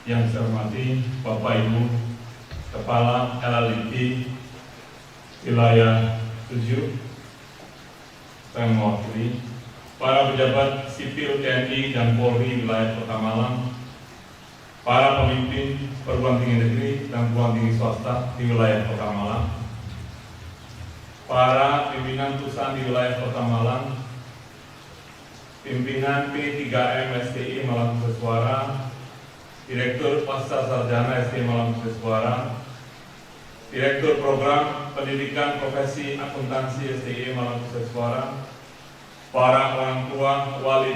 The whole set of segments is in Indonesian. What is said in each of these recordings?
Yang saya hormati Bapak Ibu Kepala LLIP Wilayah 7, saya mewakili para pejabat sipil TNI dan Polri wilayah Kota Malang, para pemimpin perguruan tinggi negeri dan perguruan tinggi swasta di wilayah Kota Malang, para pimpinan perusahaan di wilayah Kota Malang, pimpinan P3M STI Malang Suara, Direktur Pasca Sarjana STI Malang Suara, Direktur Program Pendidikan Profesi Akuntansi STI Malang Suara, para orang tua wali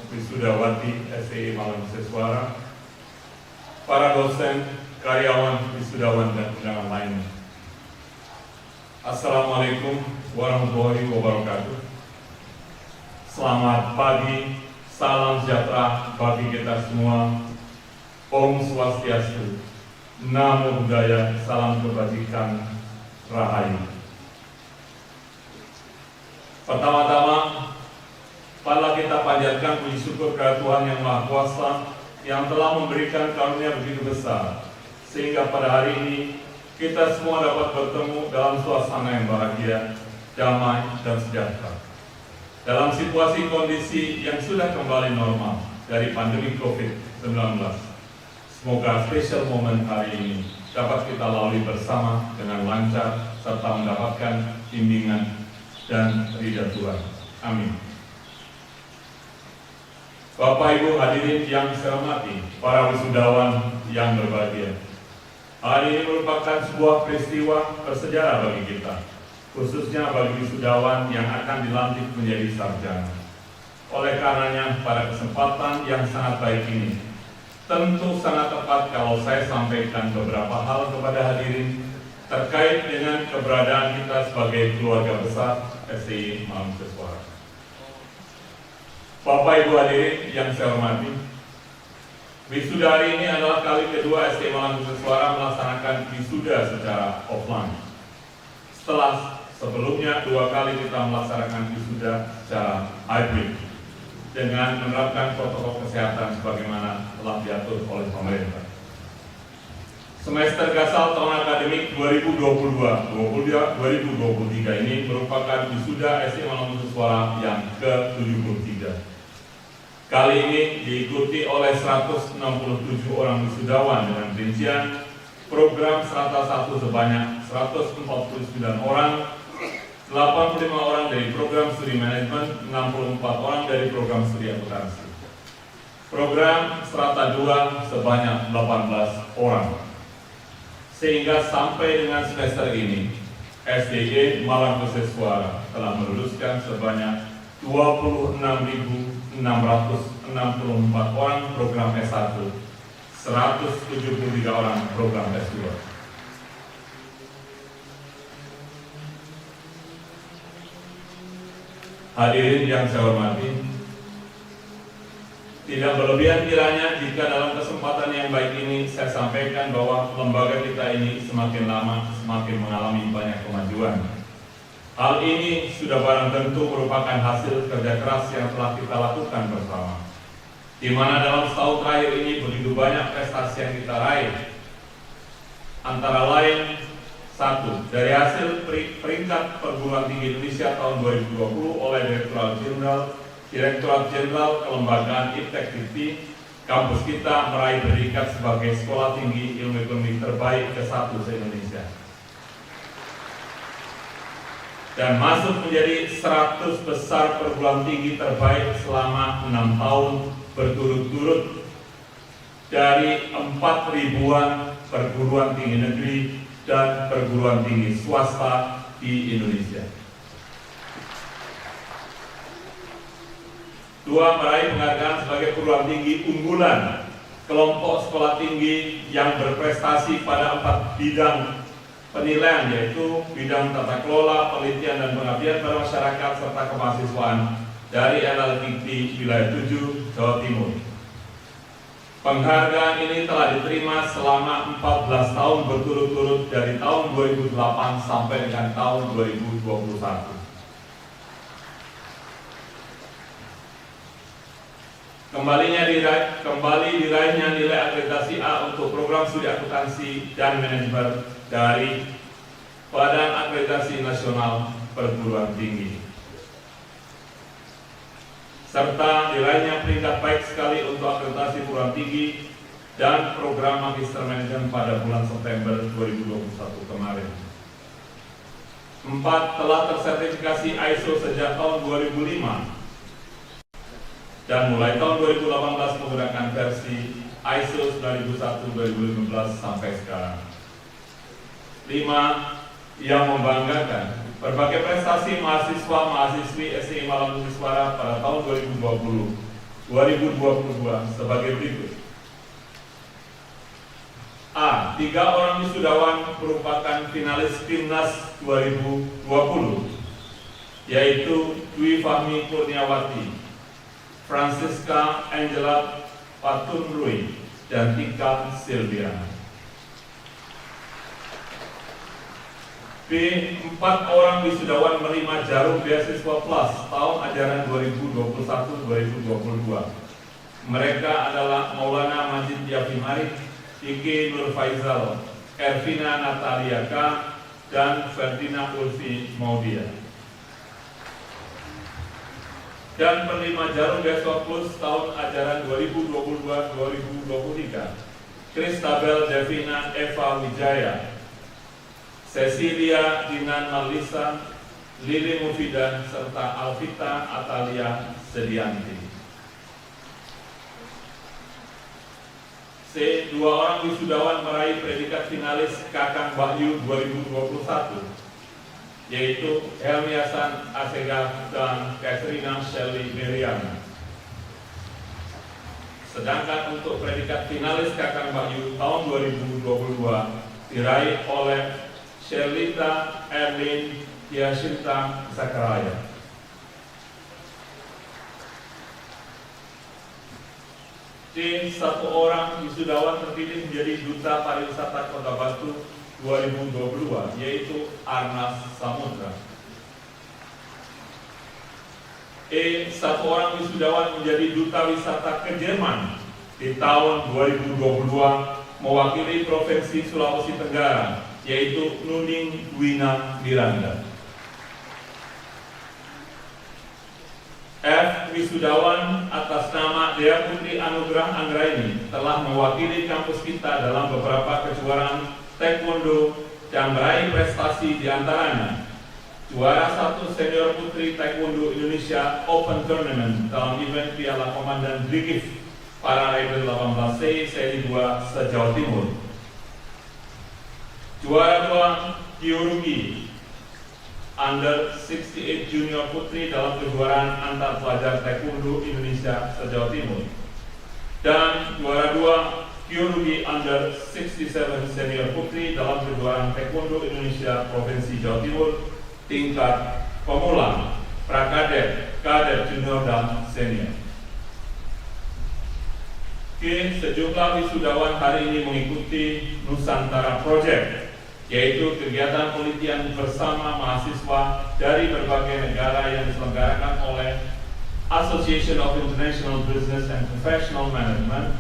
wisudawati STI Malang Suara, para dosen, karyawan, wisudawan, dan undangan lainnya. Assalamualaikum warahmatullahi wabarakatuh. Selamat pagi, salam sejahtera bagi kita semua. Om Swastiastu, Namo Buddhaya, salam kebajikan, Rahayu. Pertama-tama, marilah kita panjatkan puji syukur kepada Tuhan Yang Maha Kuasa yang telah memberikan karunia begitu besar, sehingga pada hari ini kita semua dapat bertemu dalam suasana yang bahagia, damai, dan sejahtera. Dalam situasi kondisi yang sudah kembali normal dari pandemi COVID-19, semoga special moment hari ini dapat kita lalui bersama dengan lancar serta mendapatkan bimbingan dan ridha Tuhan. Amin. Bapak Ibu hadirin yang saya hormati, para wisudawan yang berbahagia. Hari ini merupakan sebuah peristiwa bersejarah bagi kita, khususnya bagi wisudawan yang akan dilantik menjadi sarjana. Oleh karenanya, pada kesempatan yang sangat baik ini, tentu sangat tepat kalau saya sampaikan beberapa hal kepada hadirin terkait dengan keberadaan kita sebagai keluarga besar STI Malang Suara. Bapak Ibu hadirin yang saya hormati, wisuda hari ini adalah kali kedua STI Malang Suara melaksanakan wisuda secara offline. Setelah sebelumnya 2 kali kita melaksanakan wisuda secara hybrid dengan menerapkan protokol kesehatan sebagaimana telah diatur oleh pemerintah. Semester Gasal tahun akademik 2022-2023 ini merupakan wisuda STI Malang Suara yang ke-73. Kali ini diikuti oleh 167 orang wisudawan dengan rincian program Strata 1 sebanyak 149 orang, 85 orang dari program studi manajemen, 64 orang dari program studi akuntansi. Program Strata 2 sebanyak 18 orang. Sehingga sampai dengan semester ini, SDY Malang Suara telah meluluskan sebanyak 26.664 orang program S1, 173 orang program S2. Hadirin yang saya hormati, tidak berlebihan kiranya jika dalam kesempatan yang baik ini saya sampaikan bahwa lembaga kita ini semakin lama semakin mengalami banyak kemajuan. Hal ini sudah barang tentu merupakan hasil kerja keras yang telah kita lakukan bersama, di mana dalam setahun terakhir ini begitu banyak prestasi yang kita raih. Antara lain, 1. Dari hasil peringkat perguruan tinggi Indonesia tahun 2020 oleh Direktorat Jenderal Kelembagaan Integriti, kampus kita meraih predikat sebagai sekolah tinggi ilmu ekonomi terbaik ke-1 se-Indonesia dan masuk menjadi 100 besar perguruan tinggi terbaik selama 6 tahun berturut-turut dari 4.000-an perguruan tinggi negeri dan perguruan tinggi swasta di Indonesia. 2. Meraih penghargaan sebagai perguruan tinggi unggulan kelompok sekolah tinggi yang berprestasi pada 4 bidang penilaian, yaitu bidang tata kelola, penelitian, dan pengabdian pada masyarakat serta kemahasiswaan dari LLIP Wilayah 7, Jawa Timur. Penghargaan ini telah diterima selama 14 tahun berturut-turut dari tahun 2008 sampai dengan tahun 2021. Kembali diraihnya nilai akreditasi A untuk program studi akuntansi dan manajemen dari Badan Akreditasi Nasional Perguruan Tinggi, serta diraihnya peringkat baik sekali untuk akreditasi perguruan tinggi dan program Magister Manajemen pada bulan September 2021 kemarin. 4. Telah tersertifikasi ISO sejak tahun 2005 dan mulai tahun 2018 menggunakan versi ISO 9001-2015 sampai sekarang. 5. Yang membanggakan, berbagai prestasi mahasiswa-mahasiswi STI Malang Nusantara pada tahun 2020-2022 sebagai berikut. A. 3 orang wisudawan merupakan finalis Timnas 2020, yaitu Dwi Fahmi Kurniawati, Francisca Angela Patunrui, dan Tika Silvia. B. 4 orang wisudawan menerima jarum beasiswa plus tahun ajaran 2021-2022. Mereka adalah Maulana Majid Yafimari, Iki Nur Faizal, Ervina Natalia K, dan Ferdina Ulfi Maudia. Dan penerima jarum beasiswa plus tahun ajaran 2022-2023, Kristabel Devina Eva Wijaya, Cecilia Dinan Malisa, Lili Mufidan, serta Alvita Atalia Sedianti. C. 2 orang wisudawan meraih predikat finalis Kakang Wahyu 2021, yaitu Helmi Hasan Asegaf dan Katrina Shelley Meriana. Sedangkan untuk predikat finalis Kakang Wahyu tahun 2022 diraih oleh Sherlita Erlin Yashinta Sakaraya. D. 1 orang wisudawan terpilih menjadi Duta Pariwisata Kota Batu 2022, yaitu Arnas Samudra. E. 1 orang wisudawan menjadi Duta Wisata ke Jerman di tahun 2022 mewakili Provinsi Sulawesi Tenggara, yaitu Nuning Wina Miranda. F. Wisudawan atas nama Dea Putri Anugrah Anggraini telah mewakili kampus kita dalam beberapa kejuaraan taekwondo dan meraih prestasi diantaranya juara 1 senior putri taekwondo Indonesia Open Tournament dalam event Piala Komandan Brigif para Rider 18C seri 2 se-Jawa Timur, juara 2 Kyorugi Under 68 Junior Putri dalam kejuaraan antar pelajar taekwondo Indonesia se-Jawa Timur, dan juara 2 Kyorugi Under 67 Senior Putri dalam kejuaraan taekwondo Indonesia Provinsi Jawa Timur tingkat pemula, prakadet, kadet, junior, dan senior. K. Sejumlah wisudawan hari ini mengikuti Nusantara Project, yaitu kegiatan penelitian bersama mahasiswa dari berbagai negara yang diselenggarakan oleh Association of International Business and Professional Management,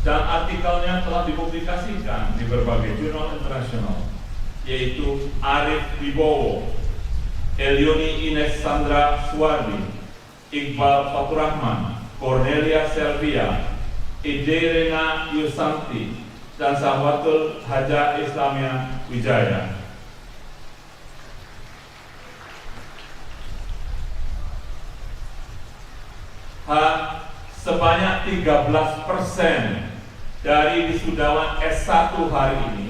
dan artikelnya telah dipublikasikan di berbagai jurnal internasional, yaitu Arif Wibowo, Elioni Ines Sandra Suwardi, Iqbal Faturrahman, Cornelia Selvia, Iderena Yusanti, dan Sahabatul Haja Islamia Wijaya. H. Sebanyak 13% dari wisudawan S1 hari ini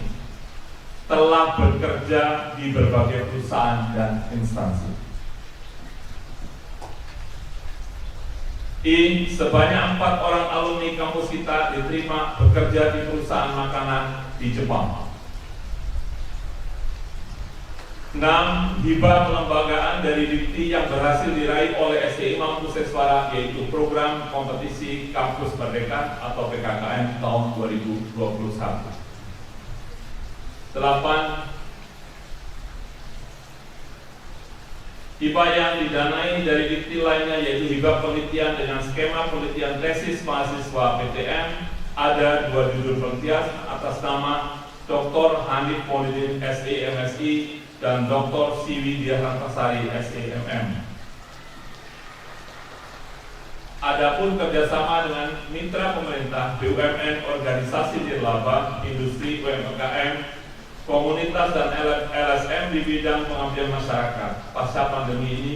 telah bekerja di berbagai perusahaan dan instansi. I. Sebanyak 4 orang alumni kampus kita diterima bekerja di perusahaan makanan di Jepang. 6. Hibah pelembagaan dari Dikti yang berhasil diraih oleh STI Malang Nusantara, yaitu program kompetisi Kampus Merdeka atau PKKM tahun 2021. 8. Hibah yang didanai dari dikti lainnya yaitu hibah penelitian dengan skema penelitian tesis mahasiswa PTN. Ada 2 judul penelitian atas nama Dr. Hanif Polidin SAMSI dan Dr. Siwi Diahantasari SAMM. Adapun kerjasama dengan mitra pemerintah, BUMN, organisasi nirlaba, industri, UMKM, komunitas dan LSM di bidang pengabdian masyarakat pasca pandemi ini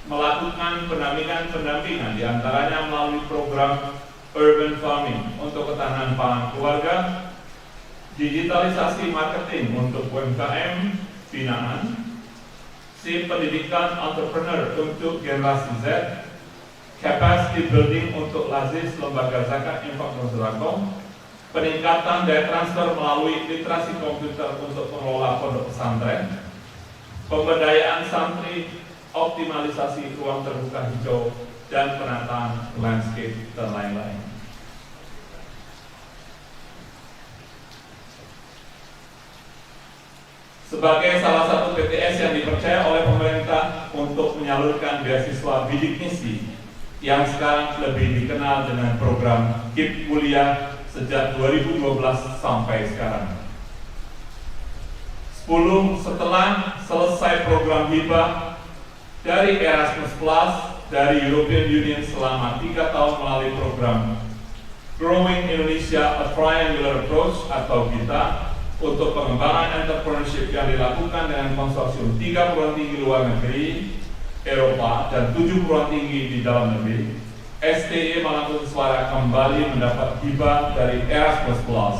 melakukan pendampingan diantaranya melalui program urban farming untuk ketahanan pangan keluarga, digitalisasi marketing untuk UMKM binaan, pendidikan entrepreneur untuk generasi Z, capacity building untuk LAZIS, lembaga zakat, infak dan sedekah, peningkatan daya transfer melalui literasi komputer untuk pengelola pondok pesantren, pemberdayaan santri, optimalisasi ruang terbuka hijau, dan penataan landscape dan lain-lain. Sebagai salah satu PTS yang dipercaya oleh pemerintah untuk menyalurkan beasiswa bidik misi yang sekarang lebih dikenal dengan program KIP Kuliah sejak 2012 sampai sekarang. 10 setelah selesai program hibah dari Erasmus Plus dari European Union selama 3 tahun melalui program Growing Indonesia A Triangular Approach atau GITA untuk pengembangan entrepreneurship yang dilakukan dengan konsorsium 3 perguruan tinggi luar negeri, Eropa, dan 7 perguruan tinggi di dalam negeri, STI Malang Khusus Suara kembali mendapat hibah dari Erasmus Plus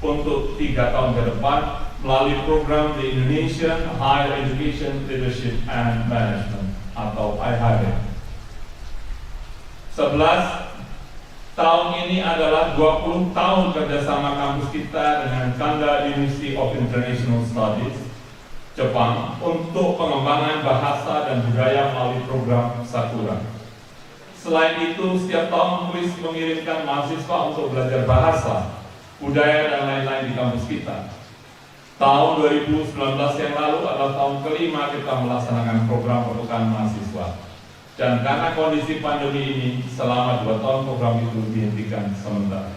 untuk 3 tahun ke depan melalui program The Indonesian Higher Education Leadership and Management atau IHLM. 11 tahun ini adalah 20 tahun kerjasama kampus kita dengan Kanda University of International Studies Jepang untuk pengembangan bahasa dan budaya melalui program Sakura. Selain itu, setiap tahun KUIS mengirimkan mahasiswa untuk belajar bahasa, budaya, dan lain-lain di kampus kita. Tahun 2019 yang lalu adalah tahun kelima kita melaksanakan program pertukaran mahasiswa. Dan karena kondisi pandemi ini, selama 2 tahun program itu dihentikan sementara.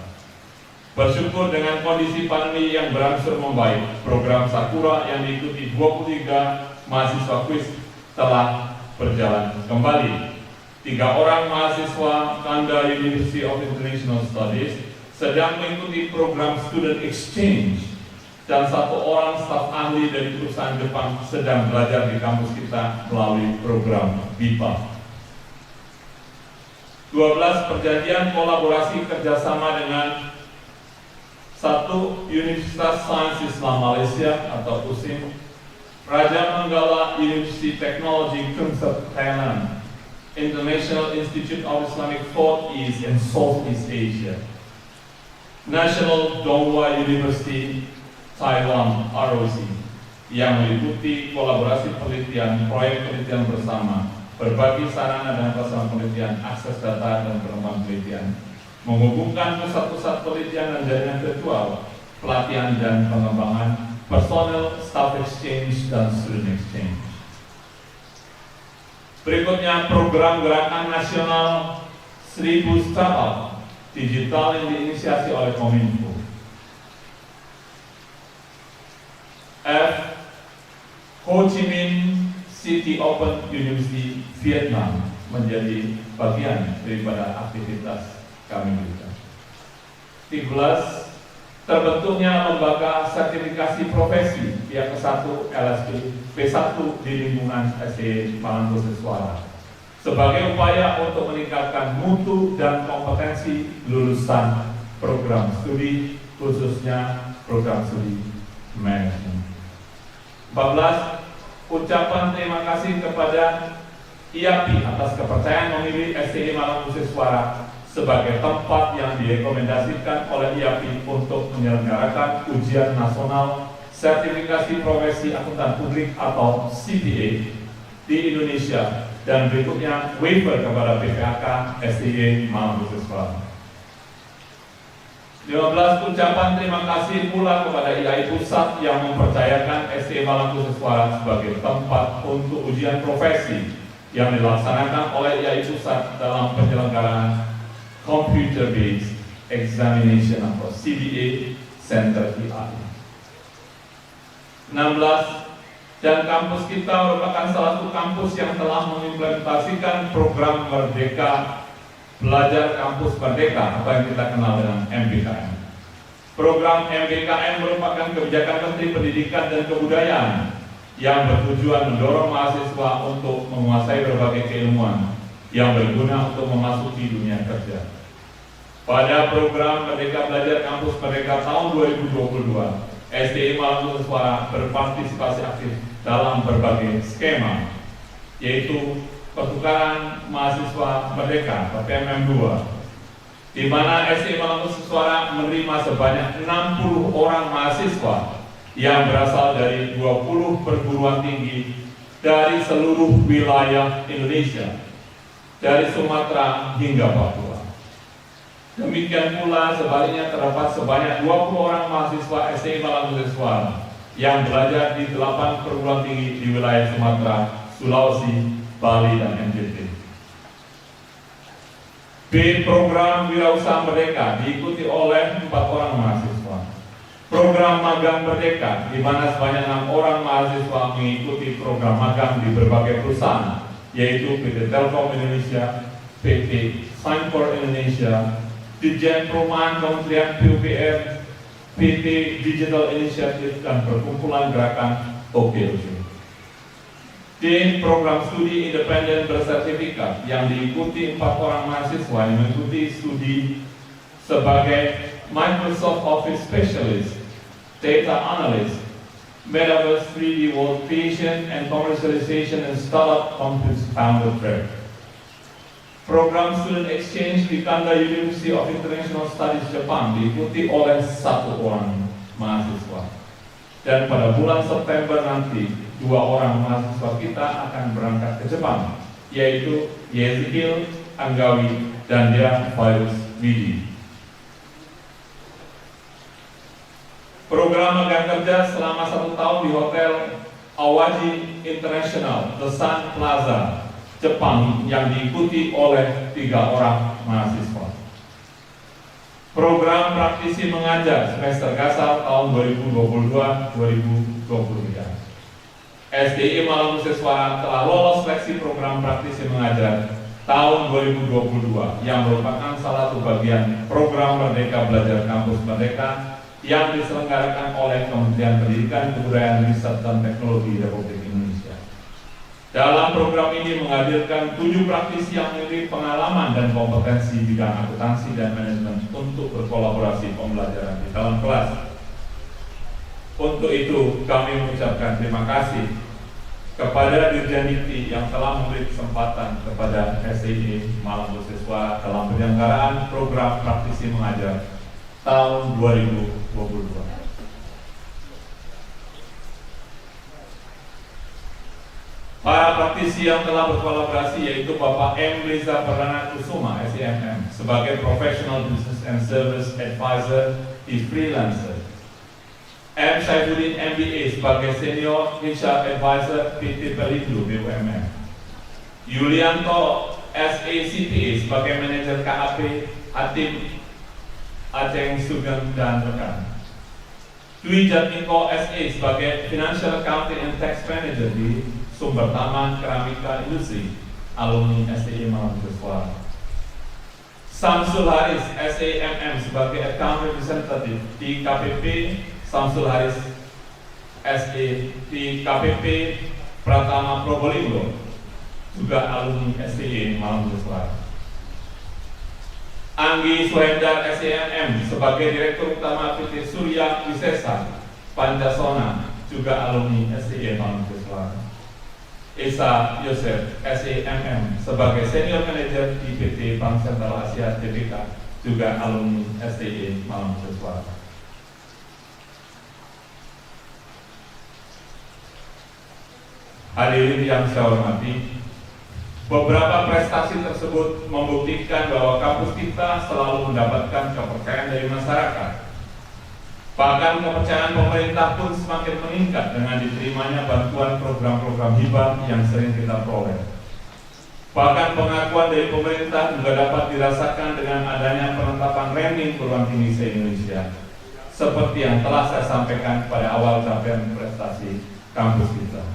Bersyukur dengan kondisi pandemi yang berangsur membaik, program Sakura yang diikuti 23 mahasiswa KUIS telah berjalan kembali. 3 orang mahasiswa Kanda University of International Studies sedang mengikuti program Student Exchange dan 1 orang staf ahli dari perusahaan Jepang sedang belajar di kampus kita melalui program BIPA. 12 perjanjian kolaborasi kerjasama dengan 1 Universitas Sains Islam Malaysia atau USIM, Raja Manggala University Technology Concept Thailand, International Institute of Islamic Thought East and Southeast Asia, National Donghua University Taiwan ROC, yang meliputi kolaborasi penelitian, proyek penelitian bersama, berbagi sarana dan prasarana penelitian, akses data dan pengembangan penelitian, menghubungkan pusat-pusat penelitian dan jaringan virtual, pelatihan dan pengembangan, personal, staff exchange, dan student exchange. Berikutnya program gerakan nasional 1000 Startup Digital yang diinisiasi oleh Kominfo. F. Ho Chi Minh City Open University Vietnam menjadi bagian daripada aktivitas kami juga. 13. Terbentuknya lembaga sertifikasi profesi pihak ke-1 LSP P1 di lingkungan STI Malang Khusus Suara sebagai upaya untuk meningkatkan mutu dan kompetensi lulusan program studi, khususnya program studi manajemen. 14. Ucapan terima kasih kepada IAPI atas kepercayaan memilih STI Malang Khusus Suara sebagai tempat yang direkomendasikan oleh IAPI untuk menyelenggarakan ujian nasional sertifikasi profesi akuntan publik atau CPA di Indonesia, dan berikutnya waiver kepada PPAK STI Malang Khusus Suara. 15. Ucapan terima kasih pula kepada IAI Pusat yang mempercayakan STI Malang Khusussuara sebagai tempat untuk ujian profesi yang dilaksanakan oleh IAI Pusat dalam penyelenggaraan Computer Based Examination atau CBA Center IAI. 16. Dan kampus kita merupakan salah satu kampus yang telah mengimplementasikan program Merdeka Belajar Kampus Merdeka, apa yang kita kenal dengan MBKM. Program MBKM merupakan kebijakan Menteri Pendidikan dan Kebudayaan yang bertujuan mendorong mahasiswa untuk menguasai berbagai keilmuan yang berguna untuk memasuki dunia kerja. Pada program Merdeka Belajar Kampus Merdeka tahun 2022, STI Malang Khusussuara berpartisipasi aktif dalam berbagai skema, yaitu pertukaran mahasiswa merdeka (PMM 2), di mana STI Malang Khusussuara menerima sebanyak 60 orang mahasiswa yang berasal dari 20 perguruan tinggi dari seluruh wilayah Indonesia, dari Sumatera hingga Papua. Demikian pula sebaliknya terdapat sebanyak 20 orang mahasiswa STI Malang Khusussuara yang belajar di 8 perguruan tinggi di wilayah Sumatera, Sulawesi, Bali, dan NTT. B. Program Wirausaha Merdeka diikuti oleh 4 orang mahasiswa. Program Magang Merdeka, di mana sebanyak 6 orang mahasiswa mengikuti program magang di berbagai perusahaan, yaitu PT Telkom Indonesia, PT Signcor Indonesia, Ditjen Perumahan Kementerian PUPR, PT Digital Initiative, dan Perkumpulan Gerakan OKOC. D. Program studi independen bersertifikat yang diikuti 4 orang mahasiswa yang mengikuti studi sebagai Microsoft Office Specialist, Data Analyst, Metaverse 3D World Creation and Commercialization and Startup Founder Track. Program Student Exchange di Kanda University of International Studies Jepang diikuti oleh 1 orang mahasiswa. Dan pada bulan September nanti 2 orang mahasiswa kita akan berangkat ke Jepang, yaitu Yezikil Anggawi dan Dia Virus Widi. Program magang kerja selama 1 tahun di Hotel Awaji International, The Sun Plaza, Jepang, yang diikuti oleh 3 orang mahasiswa. Program praktisi mengajar semester gasal tahun 2022-2023. STI Malang Khusussuara telah lolos seleksi program praktisi mengajar tahun 2022 yang merupakan salah satu bagian program Merdeka Belajar Kampus Merdeka yang diselenggarakan oleh Kementerian Pendidikan, Kebudayaan, Riset, dan Teknologi Republik Indonesia. Dalam program ini menghadirkan 7 praktisi yang memiliki pengalaman dan kompetensi bidang akuntansi dan manajemen untuk berkolaborasi pembelajaran di dalam kelas. Untuk itu, kami mengucapkan terima kasih kepada Dirjen Dikti yang telah memberi kesempatan kepada STI Malang Khusussuara dalam penyelenggaraan program praktisi mengajar tahun 2022. Para praktisi yang telah berkolaborasi yaitu Bapak M. Liza Perdana Kusuma, SIMM, sebagai Professional Business and Service Advisor di Freelancer. M. Saifuddin MBA sebagai Senior HR Advisor PT Pelindo BUMN. Yulianto SACPA sebagai Manajer KAP Hatim Aceh Sugeng dan rekan. Dwi Jatmiko SA sebagai Financial Accounting and Tax Manager di Sumber Taman Keramika Industri, alumni STI Malang Khusussuara. Samsul Haris SAMM sebagai Account Representative di KPP Samsul Haris SE di KPP Pratama Probolinggo, juga alumni STI Malang Khusussuara. Anggi Suhendar SEMM sebagai Direktur Utama PT Surya Wisesa Pancasona, juga alumni STI Malang Khusussuara. Esa Yosef SEMM sebagai Senior Manager di PT Bank Sentral Asia Tbk, juga alumni STI Malang Khusussuara. Hadirin yang saya hormati, Beberapa prestasi tersebut membuktikan bahwa kampus kita selalu mendapatkan kepercayaan dari masyarakat. Bahkan kepercayaan pemerintah pun semakin meningkat dengan diterimanya bantuan program-program hibah yang sering kita peroleh. Bahkan pengakuan dari pemerintah juga dapat dirasakan dengan adanya penetapan ranking perguruan tinggi se-Indonesia, seperti yang telah saya sampaikan pada awal capaian prestasi kampus kita.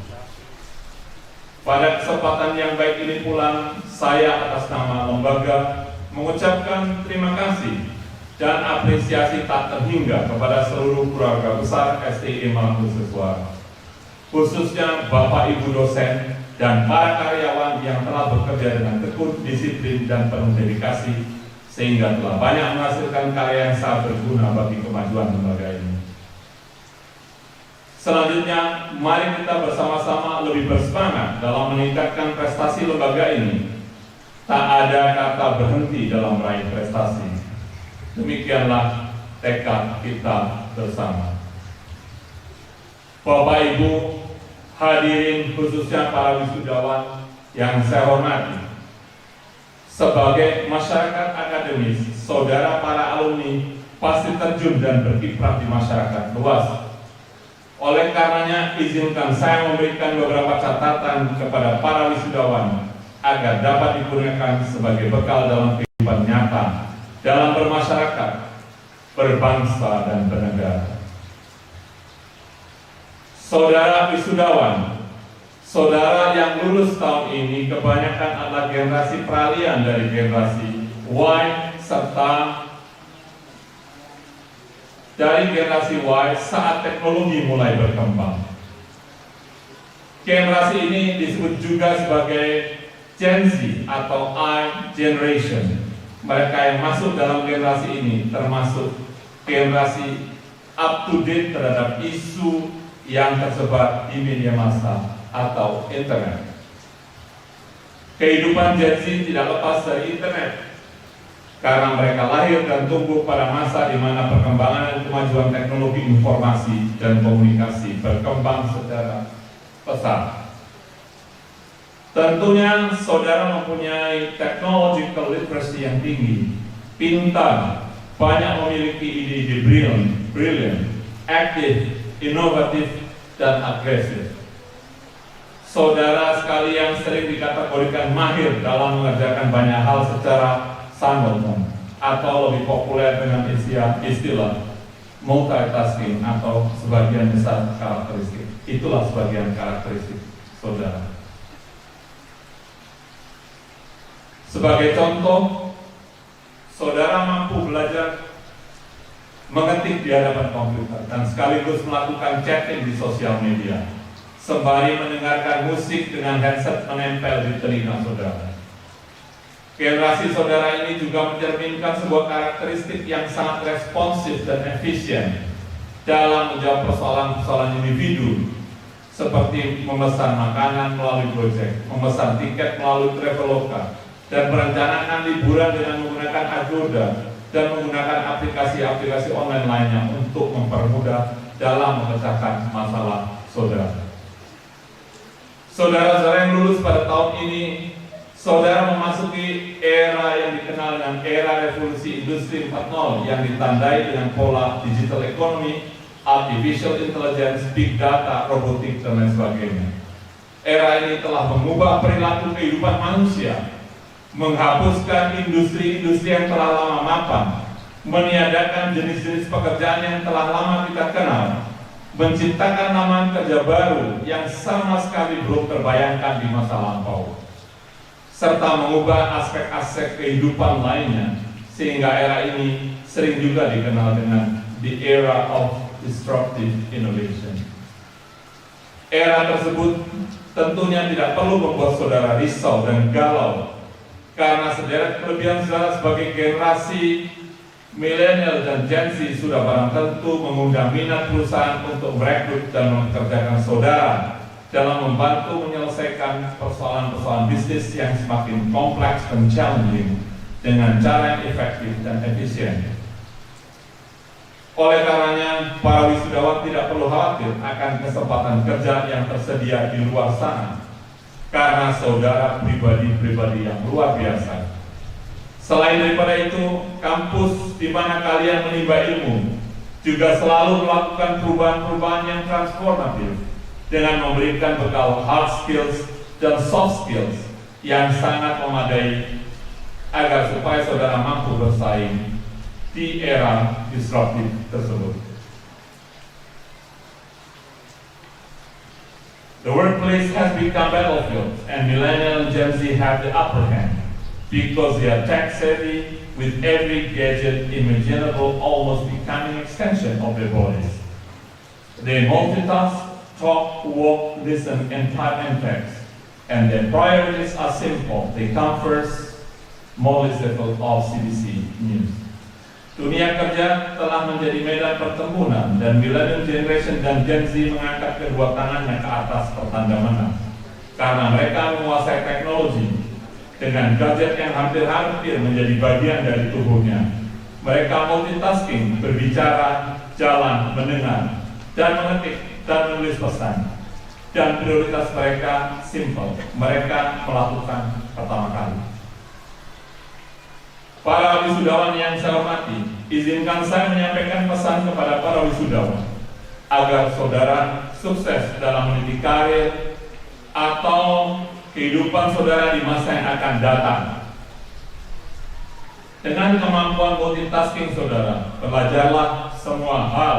Pada kesempatan yang baik ini pula, saya atas nama lembaga mengucapkan terima kasih dan apresiasi tak terhingga kepada seluruh keluarga besar STI Malang Nusa, khususnya Bapak Ibu dosen dan para karyawan yang telah bekerja dengan tekun, disiplin, dan penuh dedikasi, sehingga telah banyak menghasilkan karya yang sangat berguna bagi kemajuan lembaga ini. Selanjutnya, mari kita bersama-sama lebih bersemangat dalam meningkatkan prestasi lembaga ini. Tak ada kata berhenti dalam meraih prestasi. Demikianlah tekad kita bersama. Bapak Ibu hadirin, khususnya para wisudawan yang saya hormati, sebagai masyarakat akademis, saudara para alumni pasti terjun dan berkiprah di masyarakat luas. Oleh karenanya, izinkan saya memberikan beberapa catatan kepada para wisudawan agar dapat digunakan sebagai bekal dalam kehidupan nyata, dalam bermasyarakat, berbangsa, dan bernegara. Saudara wisudawan, saudara yang lulus tahun ini kebanyakan adalah generasi peralihan dari generasi Y serta dari generasi Y saat teknologi mulai berkembang. Generasi ini disebut juga sebagai Gen Z atau I generation. Mereka yang masuk dalam generasi ini termasuk generasi up to date terhadap isu yang tersebar di media massa atau internet. Kehidupan Gen Z tidak lepas dari internet, karena mereka lahir dan tumbuh pada masa di mana perkembangan dan kemajuan teknologi informasi dan komunikasi berkembang secara pesat. Tentunya saudara mempunyai technological literacy yang tinggi, pintar, banyak memiliki ide-ide brilliant, aktif, inovatif, dan agresif. Saudara sekalian sering dikategorikan mahir dalam mengerjakan banyak hal secara simultan, atau lebih populer dengan istilah multitasking atau sebagian besar karakteristik. Itulah sebagian karakteristik saudara. Sebagai contoh, saudara mampu belajar mengetik di hadapan komputer dan sekaligus melakukan chatting di sosial media, sembari mendengarkan musik dengan headset menempel di telinga saudara. Generasi saudara ini juga mencerminkan sebuah karakteristik yang sangat responsif dan efisien dalam menjawab persoalan-persoalan individu, seperti memesan makanan melalui Gojek, memesan tiket melalui Traveloka, dan merencanakan liburan dengan menggunakan Agoda dan menggunakan aplikasi-aplikasi online lainnya untuk mempermudah dalam memecahkan masalah saudara. Saudara-saudara yang lulus pada tahun ini, saudara memasuki era yang dikenal dengan era revolusi industri 4.0 yang ditandai dengan pola digital economy, artificial intelligence, big data, robotik, dan lain sebagainya. Era ini telah mengubah perilaku kehidupan manusia, menghapuskan industri-industri yang telah lama mapan, meniadakan jenis-jenis pekerjaan yang telah lama kita kenal, menciptakan lapangan kerja baru yang sama sekali belum terbayangkan di masa lampau, serta mengubah aspek-aspek kehidupan lainnya, sehingga era ini sering juga dikenal dengan the era of disruptive innovation. Era tersebut tentunya tidak perlu membuat saudara risau dan galau, karena sederet kelebihan saudara sebagai generasi milenial dan Gen Z sudah barang tentu mengundang minat perusahaan untuk merekrut dan mempekerjakan saudara dalam membantu menyelesaikan persoalan-persoalan bisnis yang semakin kompleks dan challenging dengan cara yang efektif dan efisien. Oleh karenanya, para wisudawan tidak perlu khawatir akan kesempatan kerja yang tersedia di luar sana, karena saudara pribadi-pribadi yang luar biasa. Selain daripada itu, kampus di mana kalian menimba ilmu juga selalu melakukan perubahan-perubahan yang transformatif dengan memberikan bekal hard skills dan soft skills yang sangat memadai agar supaya saudara mampu bersaing di era disruptif tersebut. The workplace has become battlefield, and millennial and Gen Z have the upper hand because they are tech savvy, with every gadget imaginable almost becoming an extension of their bodies. They multitask, talk, walk, listen, and type and text, and their priorities are simple. They come first, Molly's level of CBC News. Dunia kerja telah menjadi medan pertempuran, dan millennial generation dan Gen Z mengangkat kedua tangannya ke atas pertanda menang karena mereka menguasai teknologi dengan gadget yang hampir-hampir menjadi bagian dari tubuhnya. Mereka multitasking, berbicara, jalan, mendengar, dan mengetik, dan menulis pesan. Dan prioritas mereka simple, mereka melakukan pertama kali. Para wisudawan yang saya hormati, izinkan saya menyampaikan pesan kepada para wisudawan agar saudara sukses dalam meniti karir atau kehidupan saudara di masa yang akan datang. Dengan kemampuan multitasking saudara, belajarlah semua hal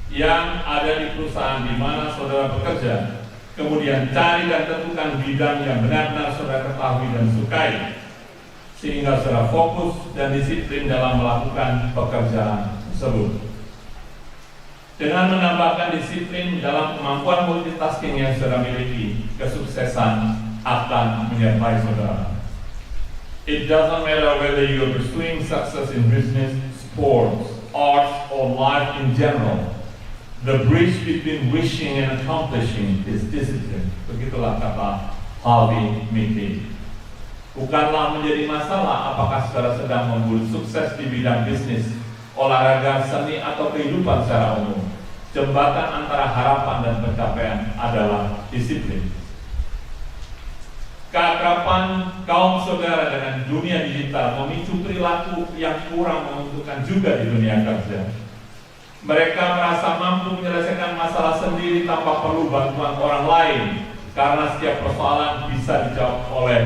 yang ada di perusahaan di mana saudara bekerja. Kemudian cari dan tentukan bidang yang benar-benar saudara ketahui dan sukai, sehingga saudara fokus dan disiplin dalam melakukan pekerjaan tersebut. Dengan menambahkan disiplin dalam kemampuan multitasking yang saudara miliki, kesuksesan akan menyertai saudara. It doesn't matter whether you're pursuing success in business, sports, arts, or life in general. The bridge between wishing and accomplishing is discipline. Begitulah kata Harvey Minkey. Bukanlah menjadi masalah apakah saudara sedang membuat sukses di bidang bisnis, olahraga, seni, atau kehidupan secara umum. Jembatan antara harapan dan pencapaian adalah disiplin. Keakraban kaum saudara dengan dunia digital memicu perilaku yang kurang menguntungkan juga di dunia kerja. Mereka merasa mampu menyelesaikan masalah sendiri tanpa perlu bantuan orang lain, karena setiap persoalan bisa dijawab oleh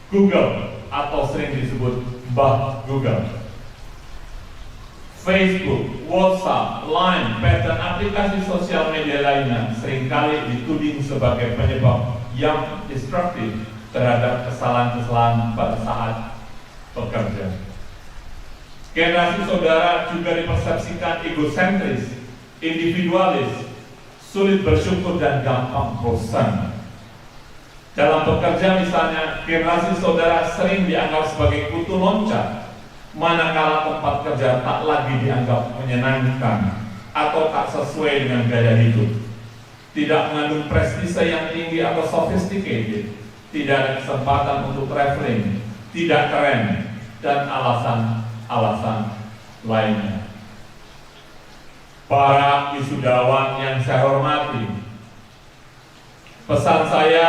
Google atau sering disebut Mbah Google. Facebook, WhatsApp, Line, dan aplikasi sosial media lainnya seringkali dituding sebagai penyebab yang destruktif terhadap kesalahan-kesalahan pada saat bekerja. Generasi saudara juga dipersepsikan egosentris, individualis, sulit bersyukur, dan gampang bosan. Dalam bekerja misalnya, generasi saudara sering dianggap sebagai kutu loncat, manakala tempat kerja tak lagi dianggap menyenangkan atau tak sesuai dengan gaya hidup, tidak mengandung prestise yang tinggi atau sophisticated, tidak ada kesempatan untuk traveling, tidak keren, dan alasan-alasan lainnya. Para wisudawan yang saya hormati, pesan saya,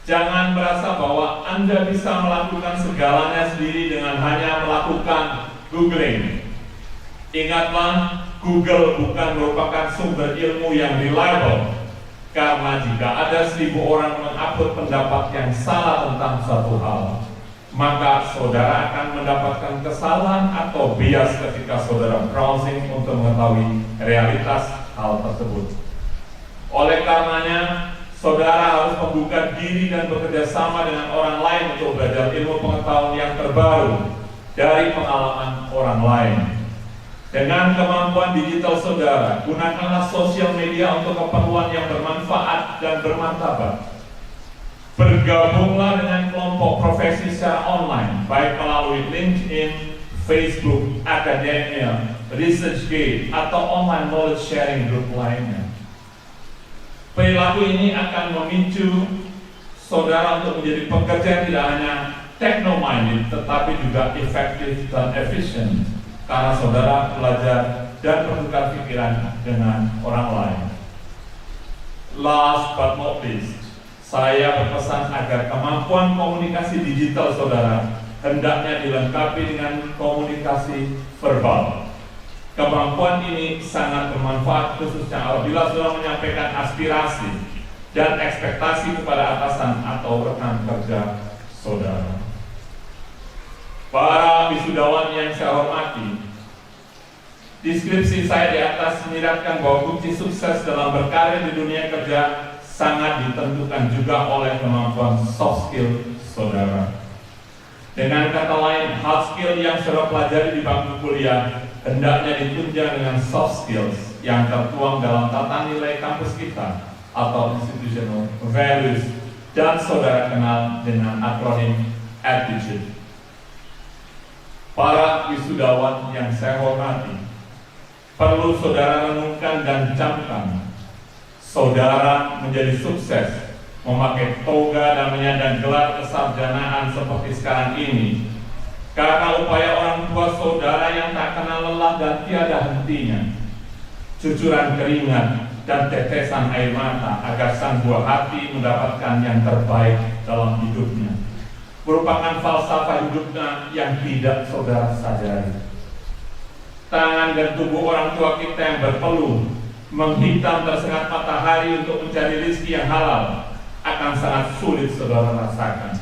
jangan merasa bahwa Anda bisa melakukan segalanya sendiri dengan hanya melakukan googling. Ingatlah, Google bukan merupakan sumber ilmu yang reliable, karena jika ada 1000 orang mengupload pendapat yang salah tentang suatu hal, maka saudara akan mendapatkan kesalahan atau bias ketika saudara browsing untuk mengetahui realitas hal tersebut. Oleh karenanya, saudara harus membuka diri dan bekerja sama dengan orang lain untuk belajar ilmu pengetahuan yang terbaru dari pengalaman orang lain. Dengan kemampuan digital saudara, gunakanlah sosial media untuk keperluan yang bermanfaat dan bermartabat. Bergabunglah dengan kelompok profesi secara online, baik melalui LinkedIn, Facebook, Academia, ResearchGate, atau online knowledge sharing group lainnya. Perilaku ini akan memicu saudara untuk menjadi pekerja yang tidak hanya techno-minded, tetapi juga efektif dan efisien, karena saudara belajar dan bertukar pikiran dengan orang lain. Last but not least, Saya berpesan agar kemampuan komunikasi digital saudara hendaknya dilengkapi dengan komunikasi verbal. Kemampuan ini sangat bermanfaat khususnya apabila saudara menyampaikan aspirasi dan ekspektasi kepada atasan atau rekan kerja saudara. Para wisudawan yang saya hormati, deskripsi saya di atas menyiratkan bahwa kunci sukses dalam berkarir di dunia kerja sangat ditentukan juga oleh kemampuan soft skill saudara. Dengan kata lain, hard skill yang saudara pelajari di bangku kuliah hendaknya ditunjang dengan soft skills yang tertuang dalam tata nilai kampus kita atau institutional values dan saudara kenal dengan akronim attitude. Para wisudawan yang saya hormati, perlu saudara renungkan dan camkan. Saudara menjadi sukses memakai toga dan menyandang gelar kesarjanaan seperti sekarang ini karena upaya orang tua saudara yang tak kenal lelah dan tiada hentinya, cucuran keringat dan tetesan air mata agar sang buah hati mendapatkan yang terbaik dalam hidupnya, merupakan falsafah hidupnya yang tidak saudara sadari. Tangan dan tubuh orang tua kita yang berpeluh menghitam tersengat matahari untuk mencari rezeki yang halal akan sangat sulit saudara rasakan.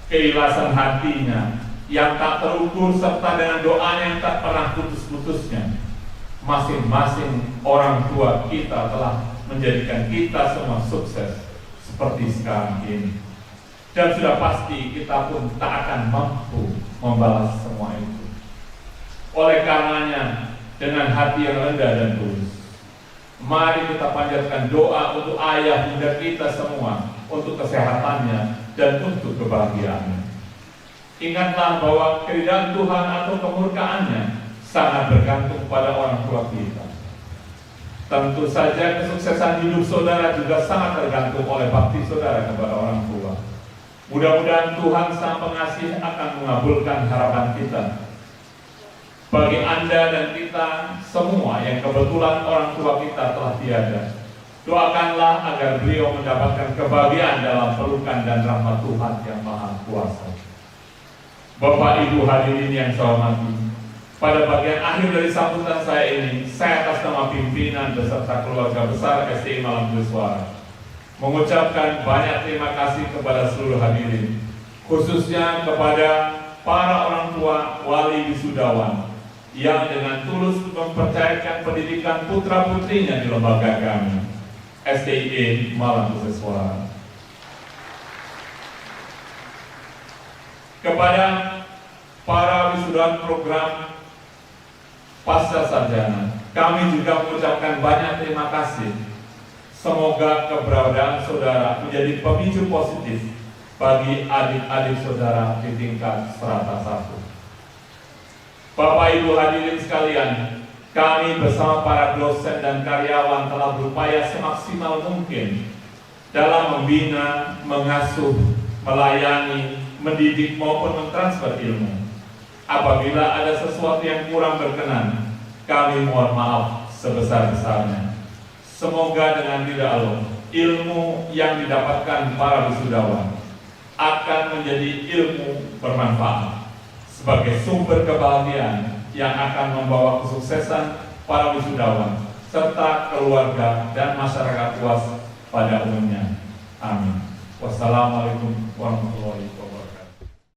Keikhlasan hatinya yang tak terukur serta dengan doanya yang tak pernah putus-putusnya. Masing-masing orang tua kita telah menjadikan kita semua sukses seperti sekarang ini. Dan sudah pasti kita pun tak akan mampu membalas semua itu. Oleh karenanya, dengan hati yang rendah dan tulus, mari kita panjatkan doa untuk ayah bunda kita semua, untuk kesehatannya dan untuk kebahagiaannya. Ingatlah bahwa keridhaan Tuhan atau kemurkaannya sangat bergantung pada orang tua kita. Tentu saja kesuksesan hidup saudara juga sangat tergantung oleh bakti saudara kepada orang tua. Mudah-mudahan Tuhan Sang Pengasih akan mengabulkan harapan kita. Bagi Anda dan kita semua yang kebetulan orang tua kita telah tiada, doakanlah agar beliau mendapatkan kebahagiaan dalam pelukan dan rahmat Tuhan yang Maha Kuasa. Bapak Ibu hadirin yang saya hormati, pada bagian akhir dari sambutan saya ini, saya atas nama pimpinan beserta keluarga besar STI Malang Bersuara mengucapkan banyak terima kasih kepada seluruh hadirin, khususnya kepada para orang tua wali wisudawan yang dengan tulus mempercayakan pendidikan putra-putrinya di lembaga kami, STI Malang Bersuara. Kepada para wisudawan program pasca sarjana, kami juga mengucapkan banyak terima kasih. Semoga keberadaan saudara menjadi pemicu positif bagi adik-adik saudara di tingkat strata 1. Bapak Ibu hadirin sekalian, kami bersama para dosen dan karyawan telah berupaya semaksimal mungkin dalam membina, mengasuh, melayani, mendidik maupun mentransfer ilmu. Apabila ada sesuatu yang kurang berkenan, kami mohon maaf sebesar-besarnya. Semoga dengan tidak Allah, ilmu yang didapatkan para wisudawan akan menjadi ilmu bermanfaat sebagai sumber kebahagiaan yang akan membawa kesuksesan para wisudawan serta keluarga dan masyarakat luas pada umumnya. Amin. Wassalamualaikum warahmatullahi wabarakatuh.